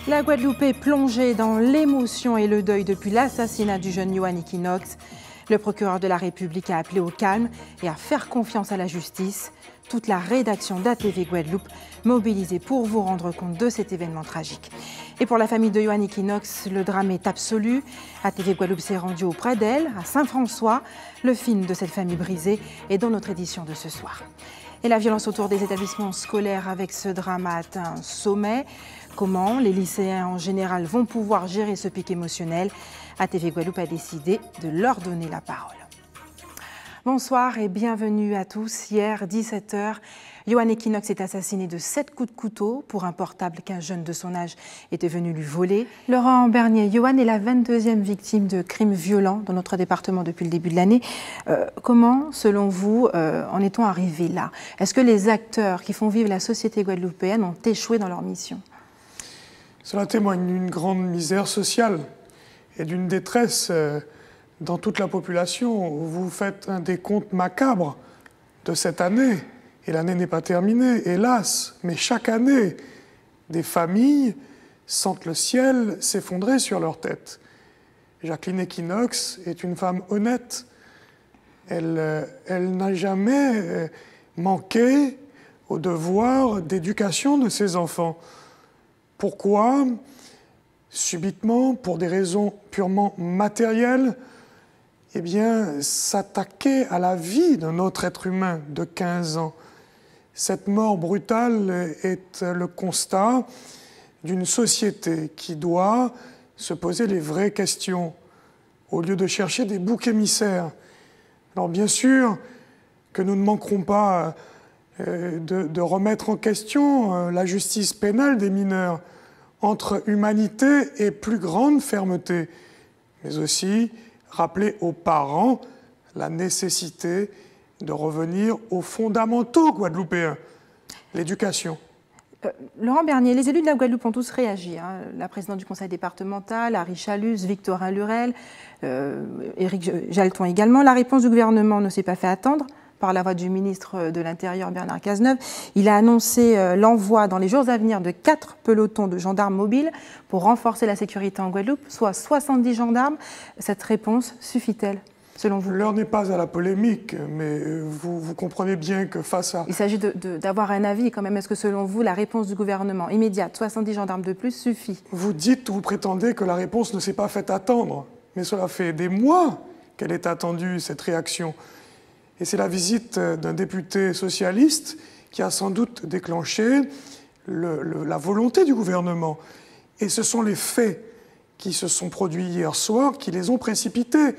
La Guadeloupe est plongée dans l'émotion et le deuil depuis l'assassinat du jeune Yohan Equinox. Le procureur de la République a appelé au calme et à faire confiance à la justice. Toute la rédaction d'ATV Guadeloupe mobilisée pour vous rendre compte de cet événement tragique. Et pour la famille de Yohan Equinox, le drame est absolu. ATV Guadeloupe s'est rendu auprès d'elle, à Saint-François. Le film de cette famille brisée est dans notre édition de ce soir. Et la violence autour des établissements scolaires avec ce drame a atteint un sommet. Comment les lycéens en général vont pouvoir gérer ce pic émotionnel? ATV Guadeloupe a décidé de leur donner la parole. Bonsoir et bienvenue à tous. Hier, 17h, Yohan Equinox est assassiné de 7 coups de couteau pour un portable qu'un jeune de son âge était venu lui voler. Laurent Bernier, Yohan est la 22e victime de crimes violents dans notre département depuis le début de l'année. Comment, selon vous, en est-on arrivé là? Est-ce que les acteurs qui font vivre la société guadeloupéenne ont échoué dans leur mission? Cela témoigne d'une grande misère sociale et d'une détresse dans toute la population. Vous faites un décompte macabre de cette année, et l'année n'est pas terminée, hélas, mais chaque année, des familles sentent le ciel s'effondrer sur leur tête. Jacqueline Equinox est une femme honnête. Elle n'a jamais manqué au devoir d'éducation de ses enfants. Pourquoi? Subitement, pour des raisons purement matérielles, eh bien, s'attaquer à la vie d'un autre être humain de 15 ans. Cette mort brutale est le constat d'une société qui doit se poser les vraies questions au lieu de chercher des boucs émissaires. Alors bien sûr que nous ne manquerons pas de remettre en question la justice pénale des mineurs entre humanité et plus grande fermeté, mais aussi rappeler aux parents la nécessité de revenir aux fondamentaux guadeloupéens, l'éducation. Laurent Bernier, les élus de la Guadeloupe ont tous réagi. La présidente du conseil départemental, Harry Chalus, Victorin Lurel, Éric Jalton également. La réponse du gouvernement ne s'est pas fait attendre. Par la voix du ministre de l'Intérieur, Bernard Cazeneuve. Il a annoncé l'envoi dans les jours à venir de 4 pelotons de gendarmes mobiles pour renforcer la sécurité en Guadeloupe, soit 70 gendarmes. Cette réponse suffit-elle, selon vous? L'heure n'est pas à la polémique, mais vous comprenez bien que face à... Il s'agit d'avoir un avis quand même. Est-ce que selon vous, la réponse du gouvernement immédiate, 70 gendarmes de plus, suffit? Vous prétendez que la réponse ne s'est pas fait attendre, mais cela fait des mois qu'elle est attendue, cette réaction. Et c'est la visite d'un député socialiste qui a sans doute déclenché la volonté du gouvernement. Et ce sont les faits qui se sont produits hier soir qui les ont précipités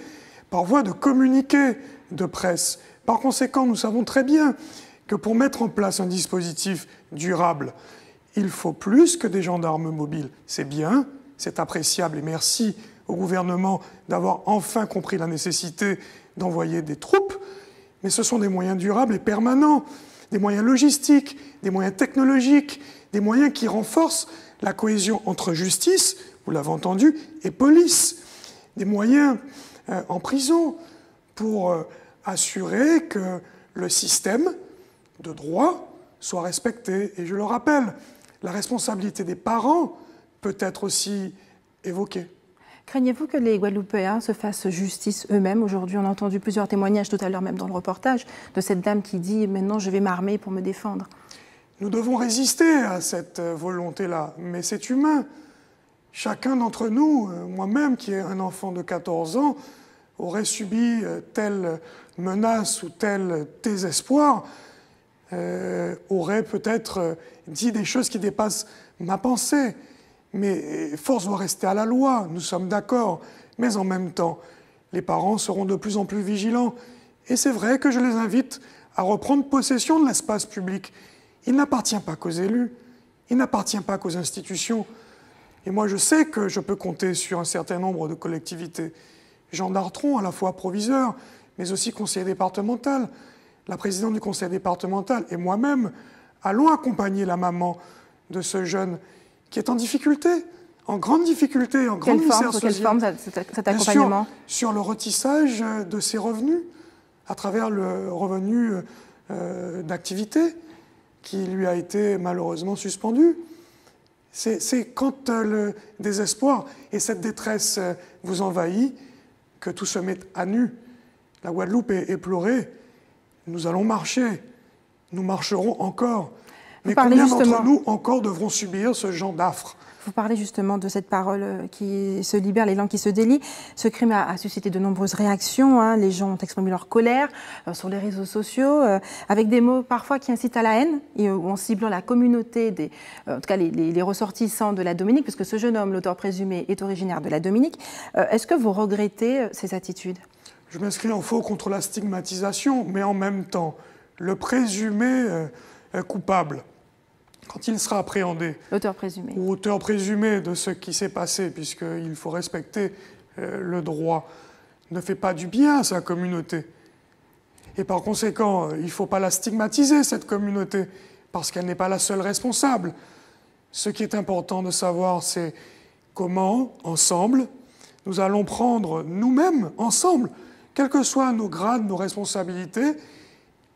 par voie de communiqué de presse. Par conséquent, nous savons très bien que pour mettre en place un dispositif durable, il faut plus que des gendarmes mobiles. C'est bien, c'est appréciable et merci au gouvernement d'avoir enfin compris la nécessité d'envoyer des troupes. Mais ce sont des moyens durables et permanents, des moyens logistiques, des moyens technologiques, des moyens qui renforcent la cohésion entre justice, vous l'avez entendu, et police. Des moyens en prison pour assurer que le système de droit soit respecté. Et je le rappelle, la responsabilité des parents peut être aussi évoquée. Craignez-vous que les Guadeloupéens se fassent justice eux-mêmes? Aujourd'hui, on a entendu plusieurs témoignages tout à l'heure, même dans le reportage, de cette dame qui dit « maintenant je vais m'armer pour me défendre ». Nous devons résister à cette volonté-là, mais c'est humain. Chacun d'entre nous, moi-même qui ai un enfant de 14 ans, aurait subi telle menace ou tel désespoir, aurait peut-être dit des choses qui dépassent ma pensée. Mais force doit rester à la loi, nous sommes d'accord. Mais en même temps, les parents seront de plus en plus vigilants. Et c'est vrai que je les invite à reprendre possession de l'espace public. Il n'appartient pas qu'aux élus, il n'appartient pas qu'aux institutions. Et moi, je sais que je peux compter sur un certain nombre de collectivités. Jean Dartron, à la fois proviseur, mais aussi conseiller départemental. La présidente du conseil départemental et moi-même allons accompagner la maman de ce jeune qui est en difficulté, en grande difficulté, en grande misère sociale. Quelle forme cet accompagnement? Sur le retissage de ses revenus, à travers le revenu d'activité qui lui a été malheureusement suspendu. C'est quand le désespoir et cette détresse vous envahit que tout se met à nu. La Guadeloupe est éplorée. Nous allons marcher. Nous marcherons encore. Mais combien d'entre nous encore devront subir ce genre d'affre? Vous parlez justement de cette parole qui se libère, les langues qui se délient. Ce crime a suscité de nombreuses réactions. Hein. Les gens ont exprimé leur colère sur les réseaux sociaux, avec des mots parfois qui incitent à la haine, et, en ciblant la communauté, en tout cas les ressortissants de la Dominique, puisque ce jeune homme, l'auteur présumé, est originaire de la Dominique. Est-ce que vous regrettez ces attitudes? Je m'inscris en faux contre la stigmatisation, mais en même temps, le présumé coupable, quand il sera appréhendé, l'auteur présumé, ou auteur présumé de ce qui s'est passé, puisqu'il faut respecter le droit, ne fait pas du bien à sa communauté. Et par conséquent, il ne faut pas la stigmatiser, cette communauté, parce qu'elle n'est pas la seule responsable. Ce qui est important de savoir, c'est comment, ensemble, nous allons prendre nous-mêmes, ensemble, quels que soient nos grades, nos responsabilités,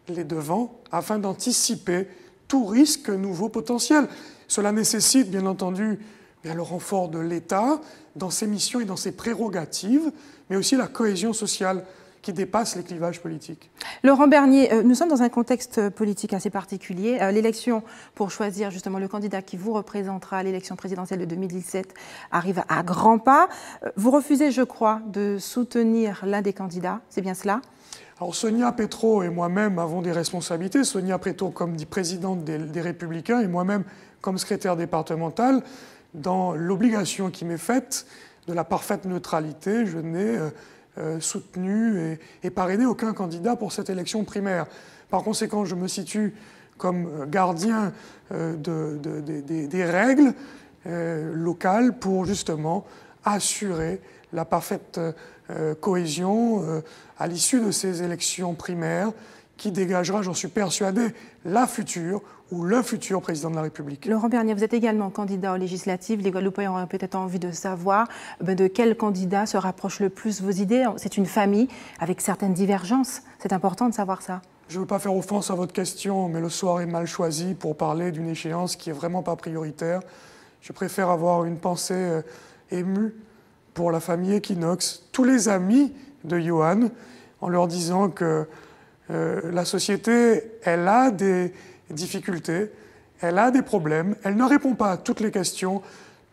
les devants, afin d'anticiper tout risque nouveau potentiel. Cela nécessite, bien entendu, le renfort de l'État dans ses missions et dans ses prérogatives, mais aussi la cohésion sociale qui dépasse les clivages politiques. Laurent Bernier, nous sommes dans un contexte politique assez particulier. L'élection pour choisir justement le candidat qui vous représentera à l'élection présidentielle de 2017 arrive à grands pas. Vous refusez, je crois, de soutenir l'un des candidats, c'est bien cela ? Alors Sonia Petro et moi-même avons des responsabilités. Sonia Petro comme présidente des Républicains et moi-même comme secrétaire départemental, dans l'obligation qui m'est faite de la parfaite neutralité, je n'ai soutenu et parrainé aucun candidat pour cette élection primaire. Par conséquent, je me situe comme gardien des règles locales pour justement assurer la parfaite cohésion à l'issue de ces élections primaires qui dégagera, j'en suis persuadé, la future ou le futur président de la République. Laurent Bernier, vous êtes également candidat aux législatives. Les Guadeloupéens auraient peut-être envie de savoir de quel candidat se rapprochent le plus vos idées. C'est une famille avec certaines divergences. C'est important de savoir ça. Je ne veux pas faire offense à votre question, mais le soir est mal choisi pour parler d'une échéance qui n'est vraiment pas prioritaire. Je préfère avoir une pensée émue pour la famille Equinox, tous les amis de Johan, en leur disant que la société, elle a des difficultés, elle a des problèmes, elle ne répond pas à toutes les questions,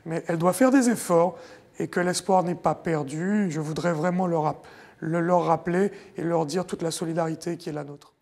mais elle doit faire des efforts et que l'espoir n'est pas perdu. Je voudrais vraiment leur rappeler et leur dire toute la solidarité qui est la nôtre.